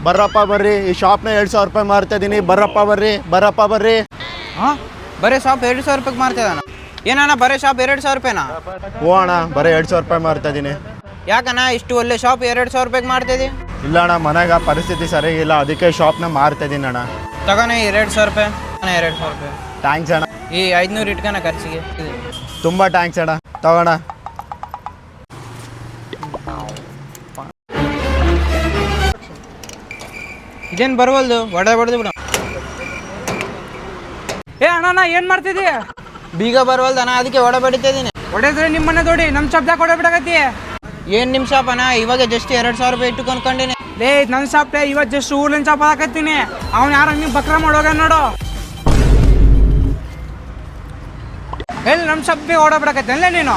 ಬರ್ರಪ್ಪ ಬರ್ರಿ, ಈ ಶಾಪ್ನ 2,000 ರೂಪಾಯಿ ಮಾರ್ತಾ ಇದೀನಿ, ಬರ್ರಪ್ಪ ಬರ್ರಿ. ಹಾಂ ಬರೀ ಶಾಪ್ 2,000 ರೂಪಾಯಿಗೆ ಮಾರ್ತಿದ್ದಾನ? ಏನಣ್ಣ ಬರೀ ಶಾಪ್ 2,000 ರೂಪಾಯಿನಾ? ಹ್ಞೂ ಅಣ್ಣ, ಬರೀ 2,000 ರೂಪಾಯಿ ಮಾರ್ತಾ ಇದೀನಿ. ಯಾಕಣ್ಣ ಇಷ್ಟು ಒಳ್ಳೆ ಶಾಪ್ 2,000 ರೂಪಾಯಿಗೆ ಮಾರ್ತಿದ್ದಿ? ಇಲ್ಲ ಅಣ್ಣ, ಮನೆಗೆ ಪರಿಸ್ಥಿತಿ ಸರಿಗಿಲ್ಲ, ಅದಕ್ಕೆ ಶಾಪ್ನ ಮಾರ್ತಾ ಇದೀನಿ ಅಣ್ಣ. ತಗೋಣ 2,000 ರೂಪಾಯಿ. 2,000 ರೂಪಾಯಿ. ಥ್ಯಾಂಕ್ಸ್ ಅಣ್ಣ. ಈ 500 ಇಟ್ಕೊಣ ಖರ್ಚಿಗೆ. ತುಂಬ ಥ್ಯಾಂಕ್ಸ್ ಅಣ್ಣ, ತಗೋಣ. ಇದೇನು ಬರವಲ್ದು, ಹೊಡೆದು ಬಿಡು. ಏ ಅಣ್ಣ ಏನು ಮಾಡ್ತಿದ್ದಿ? ಬೀಗ ಬರವಲ್ದು ಅಣ್ಣ, ಅದಕ್ಕೆ ಹೊಡೆಬಡಿತಾ ಇದ್ದೀನಿ. ಹೊಡೆದ್ರೆ ನಿಮ್ಮನ್ನ ನೋಡಿ ನಮ್ಮ ಶಬ್ದ ಕೊಡೋ ಬಿಡಕತ್ತಿ. ಏನು ನಿಮ್ಮ ಶಾಪ್ ಅಣ್ಣ? ಇವಾಗ ಜಸ್ಟ್ 2,000 ರೂಪಾಯಿ ಇಟ್ಟು ಕೊಂಡ್ಕೊಂಡಿನಿ. ಲೇ ನನ್ನ ಶಾಪ್ ಇವತ್ತು ಜಸ್ಟ್ ಊರ್ಲಿನ ಶಾಪ್ ಹಾಕತ್ತೀನಿ. ಅವ್ನು ಯಾರ ನೀವು ಬಕ್ರ ಮಾಡೋಗ ನೋಡು. ಎಲ್ಲಿ ನಮ್ಮ ಶಾಪ್ಗೆ ಓಡೋ ಬಿಡಕತ್ತಿ ಅಲ್ಲೇ ನೀನು?